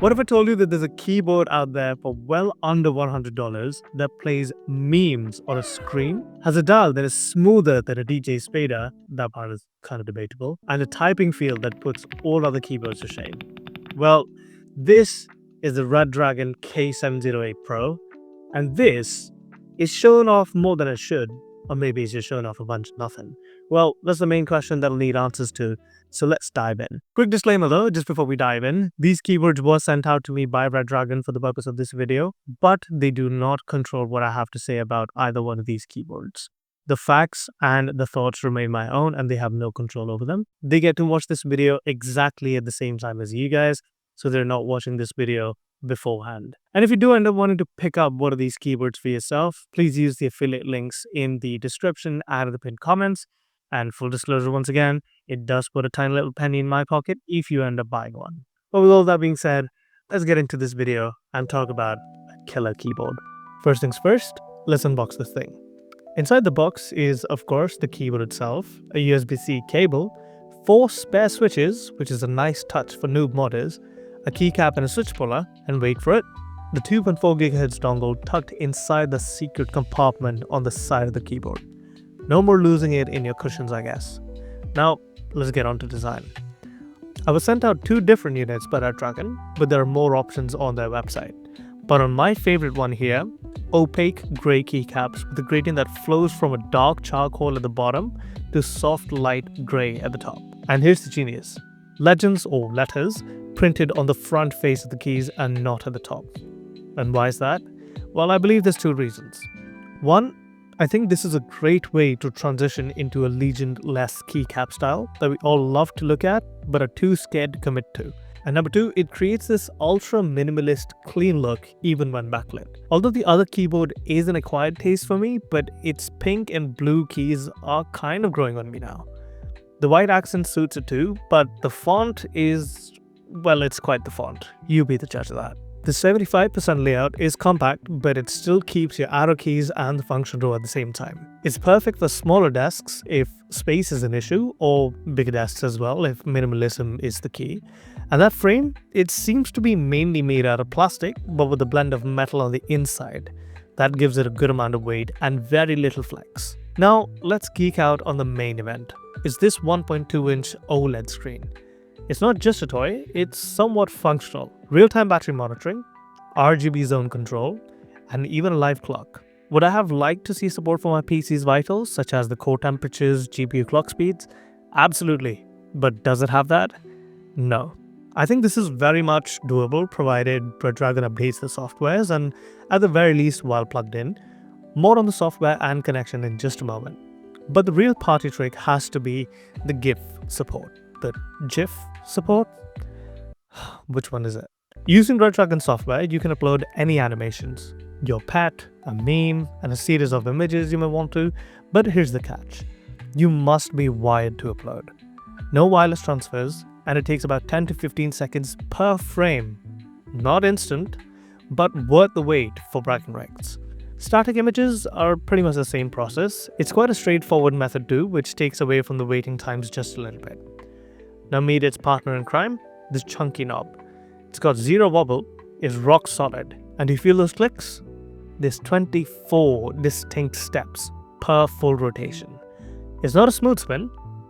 What if I told you that there's a keyboard out there for well under $100 that plays memes on a screen, has a dial that is smoother than a DJ Spader, that part is kind of debatable, and a typing feel that puts all other keyboards to shame? Well, this is the Redragon K708 Pro, and this is showing off more than it should, or maybe it's just showing off a bunch of nothing. Well, that's the main question that'll need answers to, so let's dive in. Quick disclaimer though, just before we dive in, these keyboards were sent out to me by Redragon for the purpose of this video, but they do not control what I have to say about either one of these keyboards. The facts and the thoughts remain my own and they have no control over them. They get to watch this video exactly at the same time as you guys, so they're not watching this video beforehand. And if you do end up wanting to pick up one of these keyboards for yourself, please use the affiliate links in the description and the pinned comments. And full disclosure once again, it does put a tiny little penny in my pocket if you end up buying one. But with all that being said, let's get into this video and talk about a killer keyboard. First things first, let's unbox this thing. Inside the box is, of course, the keyboard itself, a USB-C cable, 4 spare switches, which is a nice touch for noob modders, a keycap and a switch puller, and wait for it, the 2.4 GHz dongle tucked inside the secret compartment on the side of the keyboard. No more losing it in your cushions, I guess. Now, let's get on to design. I was sent out 2 different units by Redragon, but there are more options on their website. But on my favorite one here, opaque grey keycaps with a gradient that flows from a dark charcoal at the bottom to soft light grey at the top. And here's the genius. Legends or letters printed on the front face of the keys and not at the top. And why is that? Well, I believe there's 2 reasons. One, I think this is a great way to transition into a legend-less keycap style that we all love to look at but are too scared to commit to. And number 2, it creates this ultra minimalist clean look even when backlit. Although the other keyboard is an acquired taste for me, but its pink and blue keys are kind of growing on me now. The white accent suits it too, but the font is, well, it's quite the font. You be the judge of that. The 75% layout is compact, but it still keeps your arrow keys and the function row at the same time. It's perfect for smaller desks if space is an issue, or bigger desks as well if minimalism is the key. And that frame, it seems to be mainly made out of plastic, but with a blend of metal on the inside. That gives it a good amount of weight and very little flex. Now, let's geek out on the main event. It's this 1.2-inch OLED screen. It's not just a toy, it's somewhat functional. Real-time battery monitoring, RGB zone control, and even a live clock. Would I have liked to see support for my PC's vitals, such as the core temperatures, GPU clock speeds? Absolutely. But does it have that? No. I think this is very much doable provided Redragon updates the softwares and at the very least while plugged in. More on the software and connection in just a moment. But the real party trick has to be the GIF support. The GIF support? Which one is it? Using Redragon software, you can upload any animations. Your pet, a meme, and a series of images you may want to, but here's the catch. You must be wired to upload. No wireless transfers, and it takes about 10 to 15 seconds per frame. Not instant, but worth the wait for bragging rights. Static images are pretty much the same process. It's quite a straightforward method too, which takes away from the waiting times just a little bit. Now meet its partner in crime, this chunky knob. It's got 0 wobble, is rock solid. And do you feel those clicks? There's 24 distinct steps per full rotation. It's not a smooth spin,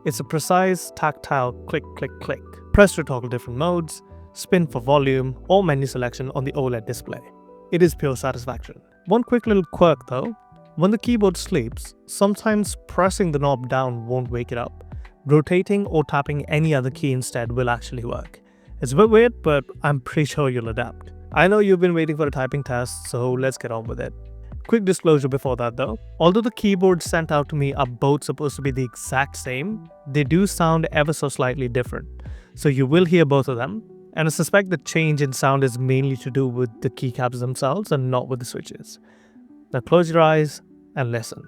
it's a precise tactile click, click, click. Press to toggle different modes, spin for volume or menu selection on the OLED display. It is pure satisfaction. One quick little quirk though, when the keyboard sleeps, sometimes pressing the knob down won't wake it up. Rotating or tapping any other key instead will actually work. It's a bit weird, but I'm pretty sure you'll adapt. I know you've been waiting for a typing test, so let's get on with it. Quick disclosure before that though, although the keyboards sent out to me are both supposed to be the exact same, they do sound ever so slightly different. So you will hear both of them, and I suspect the change in sound is mainly to do with the keycaps themselves and not with the switches. Now close your eyes and listen.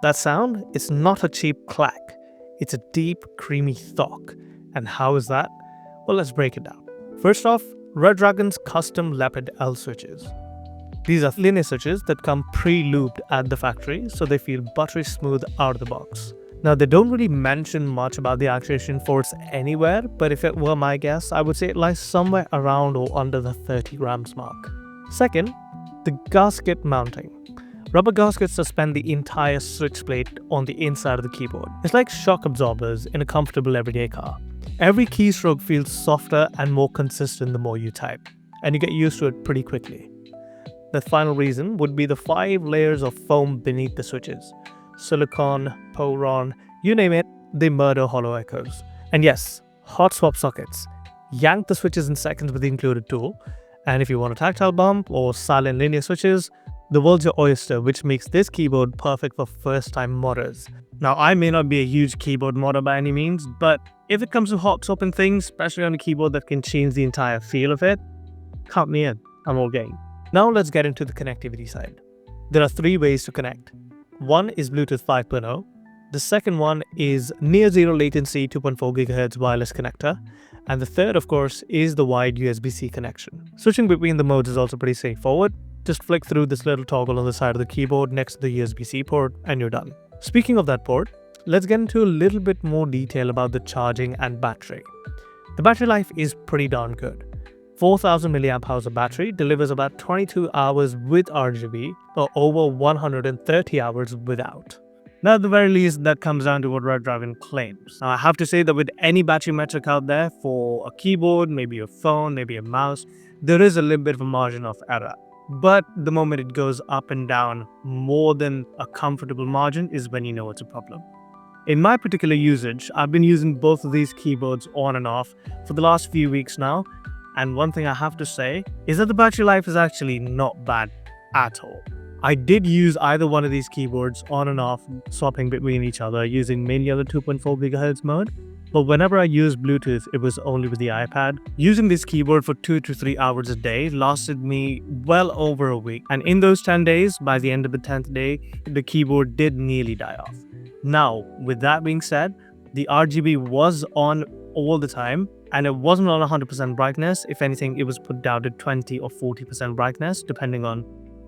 That sound is not a cheap clack. It's a deep, creamy thock. And how is that? Well, let's break it down. First off, Redragon's custom Leopard L switches. These are linear switches that come pre-lubed at the factory, so they feel buttery smooth out of the box. Now, they don't really mention much about the actuation force anywhere, but if it were my guess, I would say it lies somewhere around or under the 30 grams mark. Second, the gasket mounting. Rubber gaskets suspend the entire switch plate on the inside of the keyboard. It's like shock absorbers in a comfortable everyday car. Every keystroke feels softer and more consistent the more you type, and you get used to it pretty quickly. The final reason would be the 5 layers of foam beneath the switches. Silicon, poron, you name it, they murder hollow echoes. And yes, hot swap sockets. Yank the switches in seconds with the included tool, and if you want a tactile bump or silent linear switches, the world's your oyster, which makes this keyboard perfect for first-time modders. Now, I may not be a huge keyboard modder by any means, but if it comes to hot swapping things, especially on a keyboard that can change the entire feel of it, count me in, I'm all game. Now let's get into the connectivity side. There are 3 ways to connect. One is Bluetooth 5.0. The second one is near zero latency 2.4 GHz wireless connector. And the third, of course, is the wide USB-C connection. Switching between the modes is also pretty straightforward. Just flick through this little toggle on the side of the keyboard next to the USB-C port and you're done. Speaking of that port, let's get into a little bit more detail about the charging and battery. The battery life is pretty darn good. 4000 mAh of battery delivers about 22 hours with RGB or over 130 hours without. Now, at the very least, that comes down to what Redragon claims. Now, I have to say that with any battery metric out there for a keyboard, maybe a phone, maybe a mouse, there is a little bit of a margin of error. But the moment it goes up and down more than a comfortable margin is when you know it's a problem. In my particular usage, I've been using both of these keyboards on and off for the last few weeks now. And one thing I have to say is that the battery life is actually not bad at all. I did use either one of these keyboards on and off, swapping between each other using mainly the 2.4 GHz mode. But whenever I used Bluetooth, it was only with the iPad. Using this keyboard for 2 to 3 hours a day lasted me well over a week. And in those 10 days, by the end of the 10th day, the keyboard did nearly die off. Now, with that being said, the RGB was on all the time, and it wasn't on 100% brightness. If anything, it was put down to 20 or 40% brightness, depending on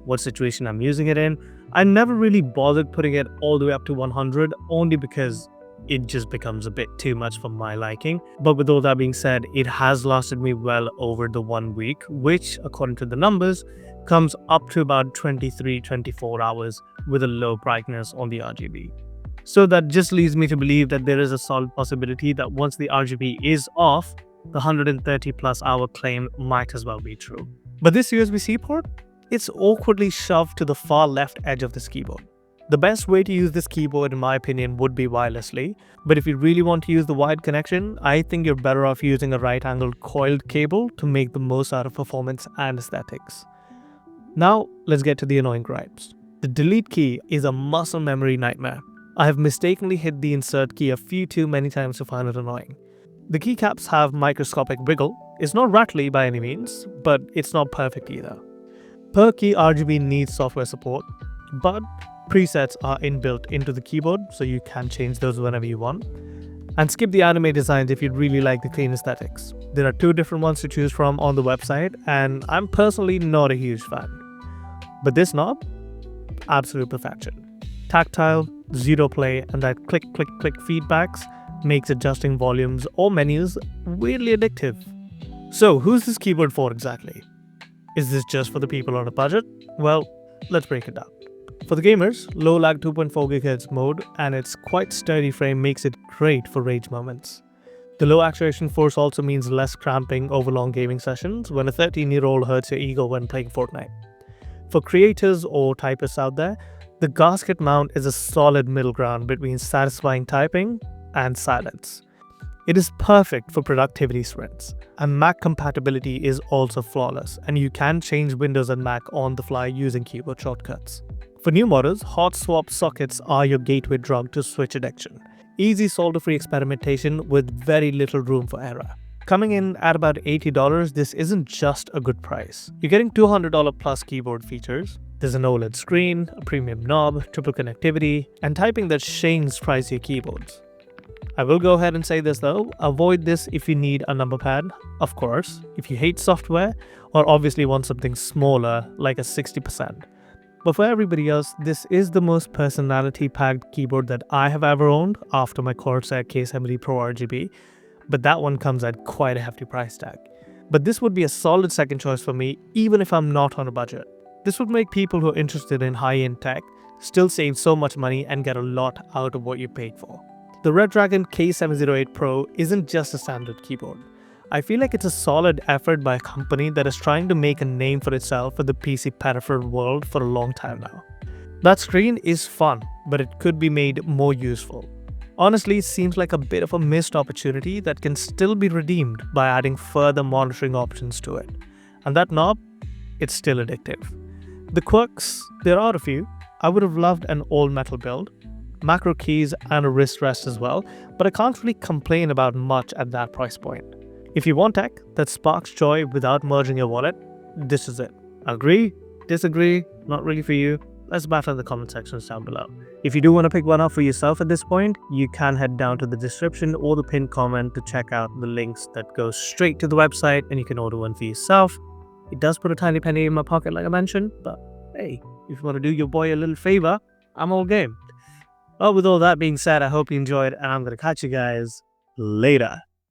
what situation I'm using it in. I never really bothered putting it all the way up to 100, only because it just becomes a bit too much for my liking. But with all that being said, it has lasted me well over the 1 week, which, according to the numbers, comes up to about 23-24 hours with a low brightness on the RGB. So that just leads me to believe that there is a solid possibility that once the RGB is off, the 130 plus hour claim might as well be true. But this USB-C port, it's awkwardly shoved to the far left edge of this keyboard. The best way to use this keyboard, in my opinion, would be wirelessly. But if you really want to use the wired connection, I think you're better off using a right-angled coiled cable to make the most out of performance and aesthetics. Now, let's get to the annoying gripes. The delete key is a muscle memory nightmare. I have mistakenly hit the insert key a few too many times to find it annoying. The keycaps have microscopic wiggle. It's not rattly by any means, but it's not perfect either. Per key RGB needs software support, but presets are inbuilt into the keyboard, so you can change those whenever you want. And skip the anime designs if you'd really like the clean aesthetics. There are 2 different ones to choose from on the website, and I'm personally not a huge fan. But this knob, absolute perfection. Tactile, zero play, and that click click click feedbacks makes adjusting volumes or menus weirdly addictive. So who's this keyboard for exactly? Is this just for the people on a budget? Well, let's break it down. For the gamers, low lag 2.4 GHz mode and its quite sturdy frame makes it great for rage moments. The low actuation force also means less cramping over long gaming sessions when a 13-year-old hurts your ego when playing Fortnite. For creators or typists out there, the gasket mount is a solid middle ground between satisfying typing and silence. It is perfect for productivity sprints, and Mac compatibility is also flawless, and you can change Windows and Mac on the fly using keyboard shortcuts. For new modders, hot-swappable sockets are your gateway drug to switch addiction. Easy solder-free experimentation with very little room for error. Coming in at about $80, this isn't just a good price. You're getting $200 plus keyboard features. There's an OLED screen, a premium knob, triple connectivity, and typing that shames pricier keyboards. I will go ahead and say this though, avoid this if you need a number pad, of course, if you hate software, or obviously want something smaller like a 60%. But for everybody else, this is the most personality-packed keyboard that I have ever owned after my Corsair K708 Pro RGB, but that one comes at quite a hefty price tag. But this would be a solid second choice for me even if I'm not on a budget. This would make people who are interested in high-end tech still save so much money and get a lot out of what you paid for. The Redragon K708 Pro isn't just a standard keyboard. I feel like it's a solid effort by a company that is trying to make a name for itself in the PC peripheral world for a long time now. That screen is fun, but it could be made more useful. Honestly, it seems like a bit of a missed opportunity that can still be redeemed by adding further monitoring options to it. And that knob, it's still addictive. The quirks, there are a few. I would have loved an all-metal build, macro keys and a wrist rest as well, but I can't really complain about much at that price point. If you want tech that sparks joy without merging your wallet, this is it. Agree? Disagree? Not really for you? Let's battle in the comment sections down below. If you do want to pick one up for yourself at this point, you can head down to the description or the pinned comment to check out the links that go straight to the website and you can order one for yourself. It does put a tiny penny in my pocket like I mentioned, but hey, if you want to do your boy a little favor, I'm all game. Well, with all that being said, I hope you enjoyed and I'm going to catch you guys later.